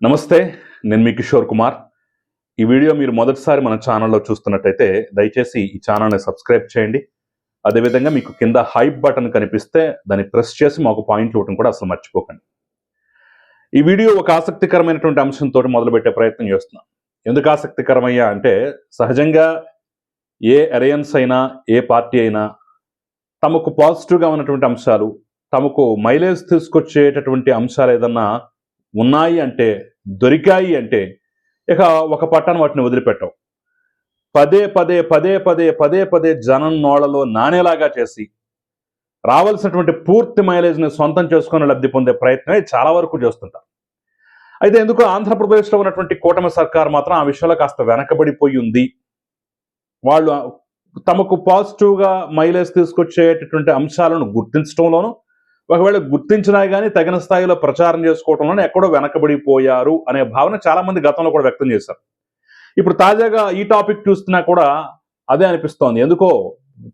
నమస్తే. నేను మీ కిషోర్ కుమార్. ఈ వీడియో మీరు మొదటిసారి మన ఛానల్‌లో చూస్తున్నట్టయితే దయచేసి ఈ ఛానల్‌ని సబ్స్క్రైబ్ చేయండి. అదేవిధంగా మీకు కింద హైప్ బటన్ కనిపిస్తే దాన్ని ప్రెస్ చేసి మాకు పాయింట్లు ఇవ్వటం కూడా అసలు మర్చిపోకండి. ఈ వీడియో ఒక ఆసక్తికరమైనటువంటి అంశంతోటి మొదలుపెట్టే ప్రయత్నం చేస్తున్నాం. ఎందుకు ఆసక్తికరమయ్యా అంటే సహజంగా ఏ అలయన్స్ అయినా, ఏ పార్టీ అయినా తమకు పాజిటివ్‌గా ఉన్నటువంటి అంశాలు, తమకు మైలేజ్ తీసుకొచ్చేటటువంటి అంశాలు ఏదన్నా ఉన్నాయి అంటే, దొరికాయి అంటే ఇక ఒక పట్టాన వాటిని వదిలిపెట్టవు. పదే పదే పదే పదే పదే పదే జనం నోళ్లలో నానేలాగా చేసి రావాల్సినటువంటి పూర్తి మైలేజ్ని సొంతం చేసుకొని లబ్ధి పొందే ప్రయత్నమే చాలా వరకు చేస్తుంటారు. అయితే ఎందుకో ఆంధ్రప్రదేశ్లో ఉన్నటువంటి కూటమి సర్కార్ మాత్రం ఆ విషయంలో కాస్త వెనకబడిపోయి ఉంది. వాళ్ళు తమకు పాజిటివ్గా మైలేజ్ తీసుకొచ్చేటటువంటి అంశాలను గుర్తించడంలోనూ, ఒకవేళ గుర్తించినా కానీ తగిన స్థాయిలో ప్రచారం చేసుకోవడంలోనే ఎక్కడో వెనకబడిపోయారు అనే భావన చాలా మంది గతంలో కూడా వ్యక్తం చేశారు. ఇప్పుడు తాజాగా ఈ టాపిక్ చూస్తున్నా కూడా అదే అనిపిస్తోంది. ఎందుకో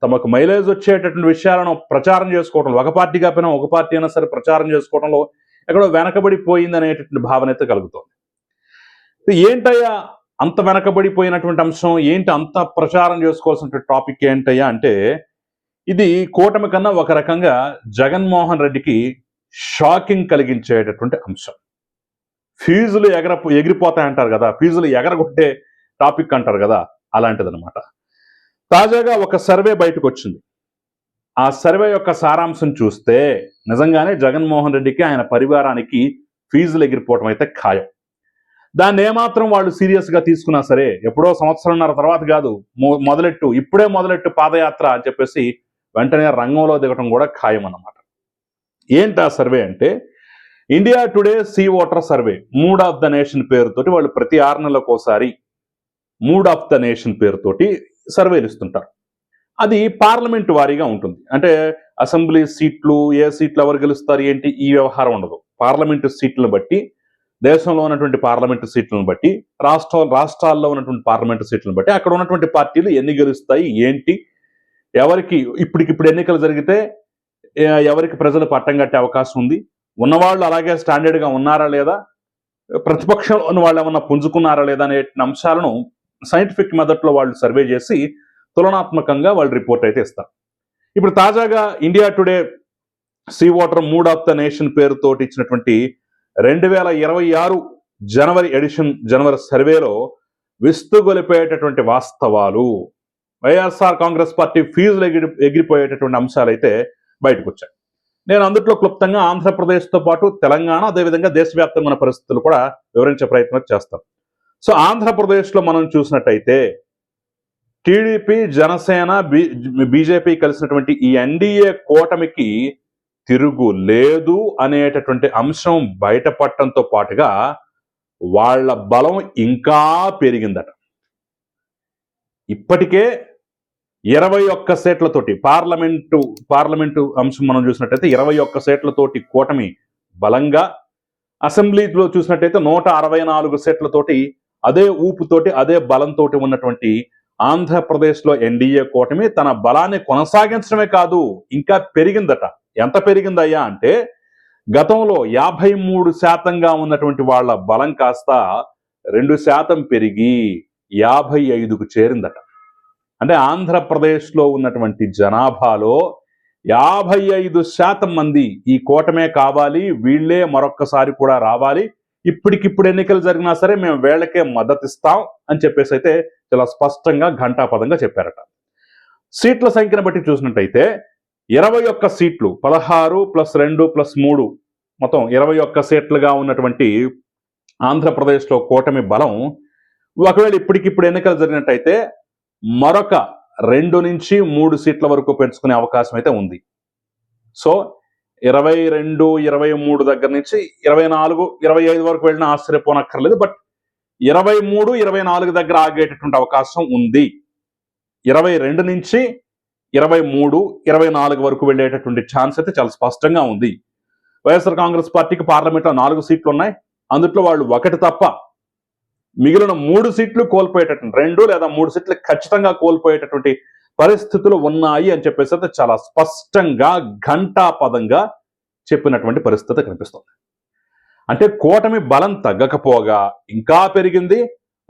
తమకు మైలేజ్ వచ్చేటటువంటి విషయాలను ప్రచారం చేసుకోవడంలో, ఒక పార్టీ కాకపోయినా ఒక పార్టీ అయినా సరే ప్రచారం చేసుకోవడంలో ఎక్కడో వెనకబడిపోయింది అనేటటువంటి భావన అయితే కలుగుతోంది. ఏంటయ్యా అంత వెనకబడిపోయినటువంటి అంశం, ఏంటి అంత ప్రచారం చేసుకోవాల్సిన టాపిక్ ఏంటయ్యా అంటే, ఇది కూటమి కన్నా ఒక రకంగా జగన్మోహన్ రెడ్డికి షాకింగ్ కలిగించేటటువంటి అంశం. ఫీజులు ఎగిరిపోతాయంటారు కదా, ఫీజులు ఎగరగొట్టే టాపిక్ అంటారు కదా, అలాంటిదనమాట. తాజాగా ఒక సర్వే బయటకు వచ్చింది. ఆ సర్వే యొక్క సారాంశం చూస్తే నిజంగానే జగన్మోహన్ రెడ్డికి, ఆయన పరివారానికి ఫీజులు ఎగిరిపోవటం అయితే ఖాయం. దాన్ని ఏమాత్రం వాళ్ళు సీరియస్గా తీసుకున్నా సరే, ఎప్పుడో సంవత్సరంన్నర తర్వాత కాదు, ఇప్పుడే మొదలెట్టు పాదయాత్ర అని చెప్పేసి వెంటనే రంగంలో దిగటం కూడా ఖాయం అన్నమాట. ఏంటి ఆ సర్వే అంటే, India Today C voter survey, mood of the nation పేరుతోటి వాళ్ళు ప్రతి 6 నెలలకు ఒకసారి మూడ్ ఆఫ్ ద నేషన్ పేరుతోటి సర్వేలు ఇస్తుంటారు. అది పార్లమెంట్ వారీగా ఉంటుంది. అంటే అసెంబ్లీ సీట్లు, ఏ సీట్లు ఎవరు గెలుస్తారు ఏంటి ఈ వ్యవహారం ఉండదు. పార్లమెంటు సీట్లను బట్టి, దేశంలో ఉన్నటువంటి పార్లమెంటు సీట్లను బట్టి, రాష్ట్రాల్లో ఉన్నటువంటి పార్లమెంటు సీట్లను బట్టి అక్కడ ఉన్నటువంటి పార్టీలు ఎన్ని గెలుస్తాయి ఏంటి, ఎవరికి ఇప్పటికిప్పుడు ఎన్నికలు జరిగితే ఎవరికి ప్రజలు పట్టం కట్టే అవకాశం ఉంది, ఉన్నవాళ్ళు అలాగే స్టాండర్డ్గా ఉన్నారా లేదా, ప్రతిపక్షంలో ఉన్న వాళ్ళు ఏమన్నా పుంజుకున్నారా లేదా అనే అంశాలను సైంటిఫిక్ మెథడ్లో వాళ్ళు సర్వే చేసి తులనాత్మకంగా వాళ్ళు రిపోర్ట్ అయితే ఇస్తారు. ఇప్పుడు తాజాగా India Today C Voter mood of the nation పేరుతోటి ఇచ్చినటువంటి 2026 జనవరి సర్వేలో విస్తుగొలిపేటటువంటి వాస్తవాలు, వైఎస్ఆర్ కాంగ్రెస్ పార్టీ ఫీజులు ఎగిరిపోయేటటువంటి అంశాలు అయితే బయటకు వచ్చాయి. నేను అందుట్లో క్లుప్తంగా ఆంధ్రప్రదేశ్తో పాటు తెలంగాణ, అదేవిధంగా దేశవ్యాప్తంగా ఉన్న పరిస్థితులు కూడా వివరించే ప్రయత్నం చేస్తాం. సో ఆంధ్రప్రదేశ్లో మనం చూసినట్టయితే టీడీపీ, జనసేన, బీజేపీ కలిసినటువంటి ఈ ఎన్డీఏ కూటమికి తిరుగు లేదు అనేటటువంటి అంశం బయటపడటంతో పాటుగా వాళ్ళ బలం ఇంకా పెరిగిందట. ఇప్పటికే 21 సీట్లతోటి పార్లమెంటు అంశం మనం చూసినట్టయితే 21 సీట్లతోటి కూటమి బలంగా, అసెంబ్లీలో చూసినట్టయితే 164 సీట్లతోటి అదే ఊపుతోటి, అదే బలంతో ఉన్నటువంటి ఆంధ్రప్రదేశ్లో ఎన్డీఏ కూటమి తన బలాన్ని కొనసాగించడమే కాదు, ఇంకా పెరిగిందట. ఎంత పెరిగిందయ్యా అంటే, గతంలో 53% ఉన్నటువంటి వాళ్ళ బలం కాస్త 2% పెరిగి 55కు చేరిందట. అంటే ఆంధ్రప్రదేశ్లో ఉన్నటువంటి జనాభాలో 55% మంది ఈ కూటమే కావాలి, వీళ్లే మరొక్కసారి కూడా రావాలి, ఇప్పటికిప్పుడు ఎన్నికలు జరిగినా సరే మేము వీళ్ళకే మద్దతు ఇస్తాం అని చెప్పేసి అయితే చాలా స్పష్టంగా ఘంటాపదంగా చెప్పారట. సీట్ల సంఖ్యను బట్టి చూసినట్టయితే 21 సీట్లు, 16 + 2 + 3 మొత్తం 21 సీట్లుగా ఉన్నటువంటి ఆంధ్రప్రదేశ్లో కూటమి బలం ఒకవేళ ఇప్పటికిప్పుడు ఎన్నికలు జరిగినట్టయితే మరొక 2 నుంచి 3 సీట్ల వరకు పెంచుకునే అవకాశం అయితే ఉంది. సో 22, 23 దగ్గర నుంచి 24, 25 వరకు వెళ్ళినా ఆశ్చర్యపోనక్కర్లేదు. బట్ 23, 24 దగ్గర ఆగేటటువంటి అవకాశం ఉంది. 22 నుంచి 23, 24 వరకు వెళ్ళేటటువంటి ఛాన్స్ అయితే చాలా స్పష్టంగా ఉంది. వైఎస్ఆర్ కాంగ్రెస్ పార్టీకి పార్లమెంట్లో 4 సీట్లు ఉన్నాయి. అందుట్లో వాళ్ళు ఒకటి తప్ప మిగిలిన 3 సీట్లు కోల్పోయేటటువంటి, 2 లేదా 3 సీట్లు ఖచ్చితంగా కోల్పోయేటటువంటి పరిస్థితులు ఉన్నాయి అని చెప్పేసి అయితే చాలా స్పష్టంగా ఘంటాపదంగా చెప్పినటువంటి పరిస్థితి కనిపిస్తుంది. అంటే కూటమి బలం తగ్గకపోగా ఇంకా పెరిగింది,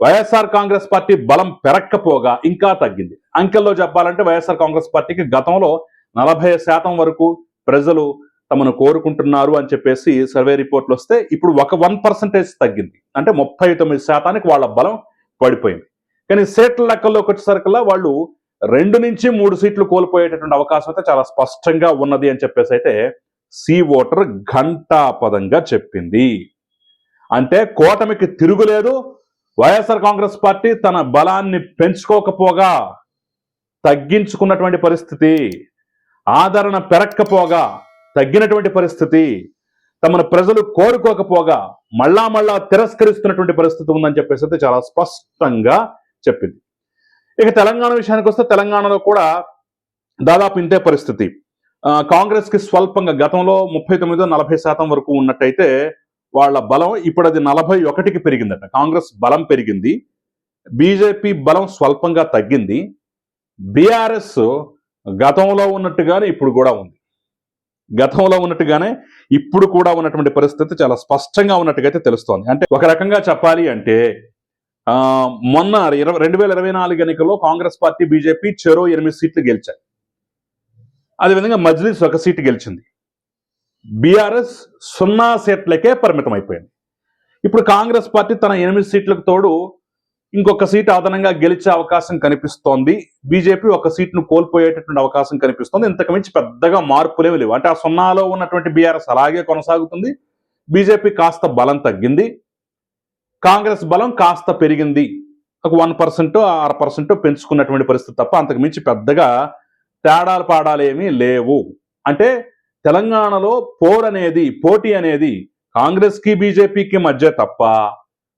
వైఎస్ఆర్ కాంగ్రెస్ పార్టీ బలం పెరక్కపోగా ఇంకా తగ్గింది. అంకెల్లో చెప్పాలంటే వైఎస్ఆర్ కాంగ్రెస్ పార్టీకి గతంలో 40% వరకు ప్రజలు తమను కోరుకుంటున్నారు అని చెప్పేసి సర్వే రిపోర్ట్లు వస్తే ఇప్పుడు ఒక 1% తగ్గింది. అంటే 39% వాళ్ళ బలం పడిపోయింది. కానీ సీట్ల లెక్కల్లోకి వచ్చేసరికల్లా వాళ్ళు 2 నుంచి 3 సీట్లు కోల్పోయేటటువంటి అవకాశం అయితే చాలా స్పష్టంగా ఉన్నది అని చెప్పేసి అయితే సి ఓటర్ ఘంటాపదంగా చెప్పింది. అంటే కూటమికి తిరుగులేదు, వైఎస్ఆర్ కాంగ్రెస్ పార్టీ తన బలాన్ని పెంచుకోకపోగా తగ్గించుకున్నటువంటి పరిస్థితి, ఆదరణ పెరక్కపోగా తగ్గినటువంటి పరిస్థితి, తమను ప్రజలు కోరుకోకపోగా మళ్ళా తిరస్కరిస్తున్నటువంటి పరిస్థితి ఉందని చెప్పేసి చాలా స్పష్టంగా చెప్పింది. ఇక తెలంగాణ విషయానికి వస్తే తెలంగాణలో కూడా దాదాపు ఇంతే పరిస్థితి. కాంగ్రెస్ కి స్వల్పంగా గతంలో 39-40% వరకు ఉన్నట్టయితే వాళ్ళ బలం ఇప్పుడు అది 41కి పెరిగిందట. కాంగ్రెస్ బలం పెరిగింది, బీజేపీ బలం స్వల్పంగా తగ్గింది, బీఆర్ఎస్ గతంలో ఉన్నట్టుగానే ఇప్పుడు కూడా ఉంది. గతంలో ఉన్నట్టుగానే ఇప్పుడు కూడా ఉన్నటువంటి పరిస్థితి చాలా స్పష్టంగా ఉన్నట్టుగా తెలుస్తోంది. అంటే ఒక రకంగా చెప్పాలి అంటే మొన్న 2024 ఎన్నికల్లో కాంగ్రెస్ పార్టీ బీజేపీ చెరో 8 సీట్లు గెలిచాయి. అదేవిధంగా మజ్లిస్ 1 సీటు గెలిచింది. బీఆర్ఎస్ 0 సీట్లకే పరిమితం అయిపోయింది. ఇప్పుడు కాంగ్రెస్ పార్టీ తన 8 సీట్లకు తోడు ఇంకొక సీటు అదనంగా గెలిచే అవకాశం కనిపిస్తోంది. బీజేపీ 1 సీట్ను కోల్పోయేటటువంటి అవకాశం కనిపిస్తోంది. ఇంతకు మించి పెద్దగా మార్పులేవి లేవు. అంటే ఆ 0లో ఉన్నటువంటి బీఆర్ఎస్ అలాగే కొనసాగుతుంది. బీజేపీ కాస్త బలం తగ్గింది, కాంగ్రెస్ బలం కాస్త పెరిగింది. ఒక 1% 6% పెంచుకున్నటువంటి పరిస్థితి తప్ప అంతకు మించి పెద్దగా తేడాలు పాడాలేమీ లేవు. అంటే తెలంగాణలో పోటీ అనేది కాంగ్రెస్ కి బీజేపీకి మధ్య తప్ప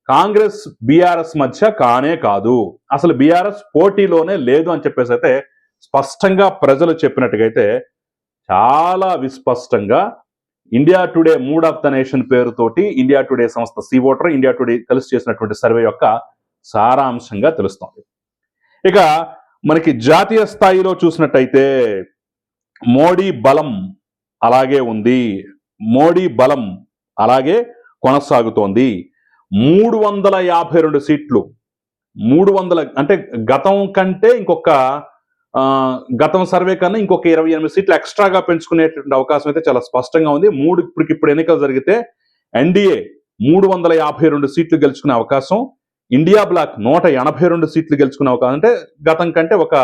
కాంగ్రెస్ బీఆర్ఎస్ మధ్య కానే కాదు. అసలు బీఆర్ఎస్ పోటీలోనే లేదు అని చెప్పేసి అయితే స్పష్టంగా ప్రజలు చెప్పినట్టుగైతే చాలా విస్పష్టంగా India Today mood of the nation పేరుతోటి ఇండియా టుడే సంస్థ సి ఓటర్, ఇండియా టుడే కలిసి చేసినటువంటి సర్వే యొక్క సారాంశంగా తెలుస్తోంది. ఇక మనకి జాతీయ స్థాయిలో చూసినట్టయితే మోడీ బలం అలాగే ఉంది, మోడీ బలం అలాగే కొనసాగుతోంది. 352 సీట్లు, 300 అంటే గతం కంటే గతం సర్వే కన్నా ఇంకొక 28 సీట్లు ఎక్స్ట్రాగా పెంచుకునేటువంటి అవకాశం అయితే చాలా స్పష్టంగా ఉంది. ఇప్పటికిప్పుడు ఎన్నికలు జరిగితే ఎన్డీఏ 352 సీట్లు గెలుచుకునే అవకాశం, ఇండియా బ్లాక్ 182 సీట్లు గెలుచుకునే అవకాశం, అంటే గతం కంటే ఒక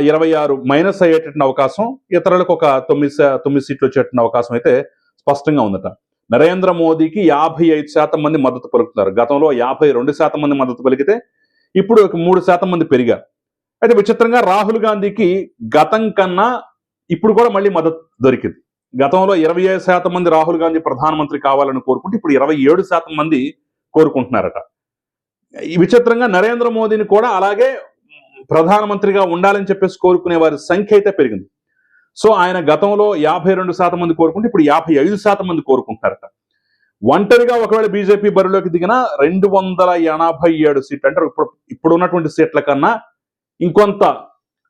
26 మైనస్ అయ్యేటటువంటి అవకాశం, ఇతరులకు ఒక 9 సీట్లు వచ్చేటువంటి అవకాశం అయితే స్పష్టంగా ఉందట. నరేంద్ర మోదీకి 55% మంది మద్దతు పలుకుతున్నారు. గతంలో 52% మంది మద్దతు పలికితే ఇప్పుడు 3% మంది పెరిగారు. అయితే విచిత్రంగా రాహుల్ గాంధీకి గతం కన్నా ఇప్పుడు కూడా మళ్ళీ మద్దతు దొరికింది. గతంలో 25% మంది రాహుల్ గాంధీ ప్రధానమంత్రి కావాలని కోరుకుంటే ఇప్పుడు 27% మంది కోరుకుంటున్నారట. ఈ విచిత్రంగా నరేంద్ర మోదీని కూడా అలాగే ప్రధానమంత్రిగా ఉండాలని చెప్పేసి కోరుకునే వారి సంఖ్య అయితే పెరిగింది. సో ఆయన గతంలో 52% మంది కోరుకుంటే ఇప్పుడు 55% మంది కోరుకుంటున్నారట. ఒంటరిగా ఒకవేళ బీజేపీ బరిలోకి దిగిన 287 సీట్లు, అంటే ఇప్పుడు ఉన్నటువంటి సీట్ల కన్నా ఇంకొంత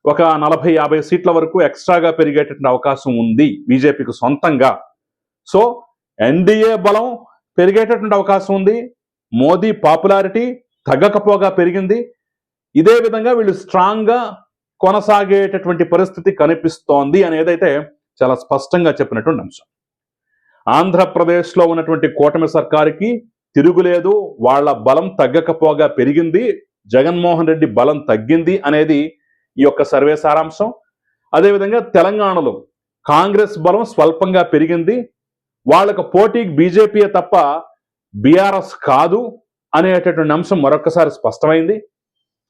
ఒక 40-50 సీట్ల వరకు ఎక్స్ట్రాగా పెరిగేటటువంటి అవకాశం ఉంది బీజేపీకి సొంతంగా. సో ఎన్డీఏ బలం పెరిగేటటువంటి అవకాశం ఉంది, మోదీ పాపులారిటీ తగ్గకపోగా పెరిగింది. ఇదే విధంగా వీళ్ళు స్ట్రాంగ్ గా కొనసాగేటటువంటి పరిస్థితి కనిపిస్తోంది అని ఏదైతే చాలా స్పష్టంగా చెప్పినటువంటి అంశం. ఆంధ్రప్రదేశ్లో ఉన్నటువంటి కూటమి సర్కారుకి తిరుగులేదు, వాళ్ళ బలం తగ్గకపోగా పెరిగింది, జగన్మోహన్ రెడ్డి బలం తగ్గింది అనేది ఈ యొక్క సర్వే సారాంశం. అదేవిధంగా తెలంగాణలో కాంగ్రెస్ బలం స్వల్పంగా పెరిగింది, వాళ్ళకు పోటీకి బీజేపీయే తప్ప బీఆర్ఎస్ కాదు అనేటటువంటి అంశం మరొకసారి స్పష్టమైంది.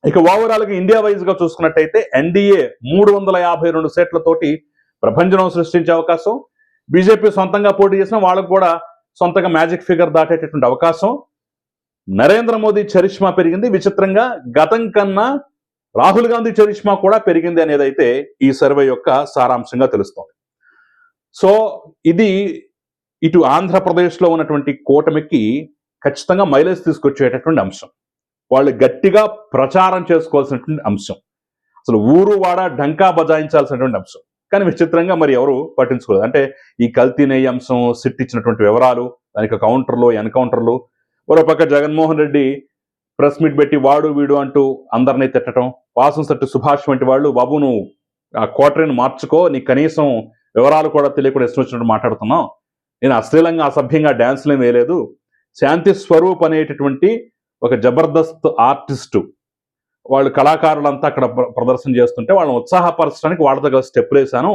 ఇక ఓవరాల్ గా ఇండియా వైజ్ గా చూసుకున్నట్టయితే ఎన్డీఏ 352 సీట్లతోటి ప్రభంజనం సృష్టించే అవకాశం, బీజేపీ సొంతంగా పోటీ చేసిన వాళ్ళకు కూడా సొంతంగా మ్యాజిక్ ఫిగర్ దాటేటటువంటి అవకాశం, నరేంద్ర మోదీ చరిష్మా పెరిగింది. విచిత్రంగా గతం కన్నా రాహుల్ గాంధీ చరిష్మా కూడా పెరిగింది అనేది అయితే ఈ సర్వే యొక్క సారాంశంగా తెలుస్తోంది. సో ఇది ఇటు ఆంధ్రప్రదేశ్లో ఉన్నటువంటి కూటమికి ఖచ్చితంగా మైలేజ్ తీసుకొచ్చేటటువంటి అంశం, వాళ్ళు గట్టిగా ప్రచారం చేసుకోవాల్సినటువంటి అంశం, అసలు ఊరు వాడ డంకా బజాయించాల్సినటువంటి అంశం. కానీ విచిత్రంగా మరి ఎవరు పట్టించుకోలేదు. అంటే ఈ కల్తీ నెయ్యి అంశం, సిట్ ఇచ్చినటువంటి వివరాలు, దానికి కౌంటర్లు ఎన్కౌంటర్లు. మరో పక్క జగన్మోహన్ రెడ్డి ప్రెస్ మీట్ పెట్టి వాడు వీడు అంటూ అందరినీ తిట్టడం. వాసంశెట్టి సుభాష్ వంటి వాళ్ళు, బాబు నువ్వు ఆ క్వార్టర్ని మార్చుకో, నీ కనీసం వివరాలు కూడా తెలియకుండా ఇష్టం వచ్చినట్టు మాట్లాడుతున్నావు, నేను అశ్లీలంగా అసభ్యంగా డ్యాన్స్లు ఏం వేయలేదు, శాంతి స్వరూప్ అనేటటువంటి ఒక జబర్దస్త్ ఆర్టిస్టు, వాళ్ళు కళాకారులంతా అక్కడ ప్రదర్శన చేస్తుంటే వాళ్ళని ఉత్సాహపరచడానికి వాళ్ళతో కలిసి స్టెప్పులు వేశాను,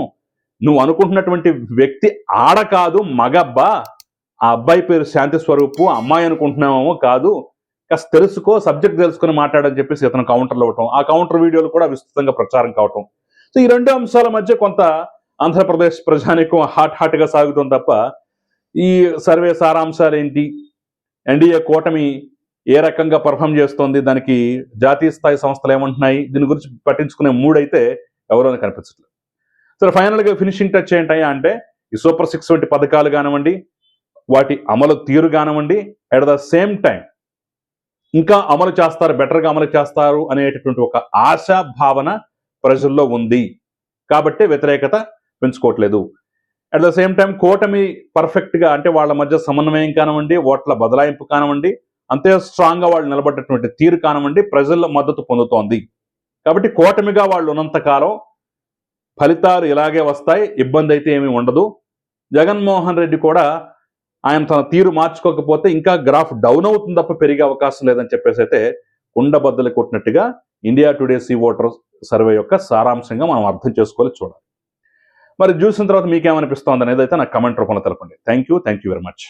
నువ్వు అనుకుంటున్నటువంటి వ్యక్తి ఆడ కాదు మగబ్బా, ఆ అబ్బాయి పేరు శాంతి స్వరూపు, అమ్మాయి అనుకుంటున్నామేమో కాదు, కాస్త తెలుసుకో, సబ్జెక్ట్ తెలుసుకుని మాట్లాడని చెప్పేసి ఇతను కౌంటర్లు ఇవ్వటం, ఆ కౌంటర్ వీడియోలు కూడా విస్తృతంగా ప్రచారం కావటం. సో ఈ రెండు అంశాల మధ్య కొంత ఆంధ్రప్రదేశ్ ప్రజానికం హాట్గా సాగుతుంది తప్ప ఈ సర్వే సారాంశాలు ఏంటి, ఎన్డీఏ కూటమి ఏ రకంగా పర్ఫామ్ చేస్తోంది, దానికి జాతీయ స్థాయి సంస్థలు ఏమంటున్నాయి, దీని గురించి పట్టించుకునే మూడైతే ఎవరోని కనిపించట్లేదు. సరే, ఫైనల్గా ఫినిషింగ్ టచ్ ఏంటయ్యా అంటే ఈ సూపర్ 6 వంటి పథకాలు కానివ్వండి, వాటి అమలు తీరు కానివ్వండి, అట్ ద సేమ్ టైం ఇంకా అమలు చేస్తారు, బెటర్గా అమలు చేస్తారు అనేటటువంటి ఒక ఆశా భావన ప్రజల్లో ఉంది కాబట్టి వ్యతిరేకత పెంచుకోవట్లేదు. అట్ ద సేమ్ టైం కూటమి పర్ఫెక్ట్గా, అంటే వాళ్ళ మధ్య సమన్వయం కానివ్వండి, ఓట్ల బదలాయింపు కానివ్వండి, అంతే స్ట్రాంగ్గా వాళ్ళు నిలబడ్డటువంటి తీరు కానివ్వండి, ప్రజల్లో మద్దతు పొందుతోంది. కాబట్టి కూటమిగా వాళ్ళు ఉన్నంతకాలం ఫలితాలు ఇలాగే వస్తాయి, ఇబ్బంది అయితే ఏమీ ఉండదు. జగన్మోహన్ రెడ్డి కూడా ఆయన తన తీరు మార్చుకోకపోతే ఇంకా గ్రాఫ్ డౌన్ అవుతుంది తప్ప పెరిగే అవకాశం లేదని చెప్పేసి అయితే కుండబద్దలు కొట్టినట్టుగా India Today C voter survey యొక్క సారాంశంగా మనం అర్థం చేసుకోవాలి, చూడాలి. మరి చూసిన తర్వాత మీకేమనిపిస్తోంది అనేది అయితే నాకు కమెంట్ రూపంలో తెలపండి. Thank you very much.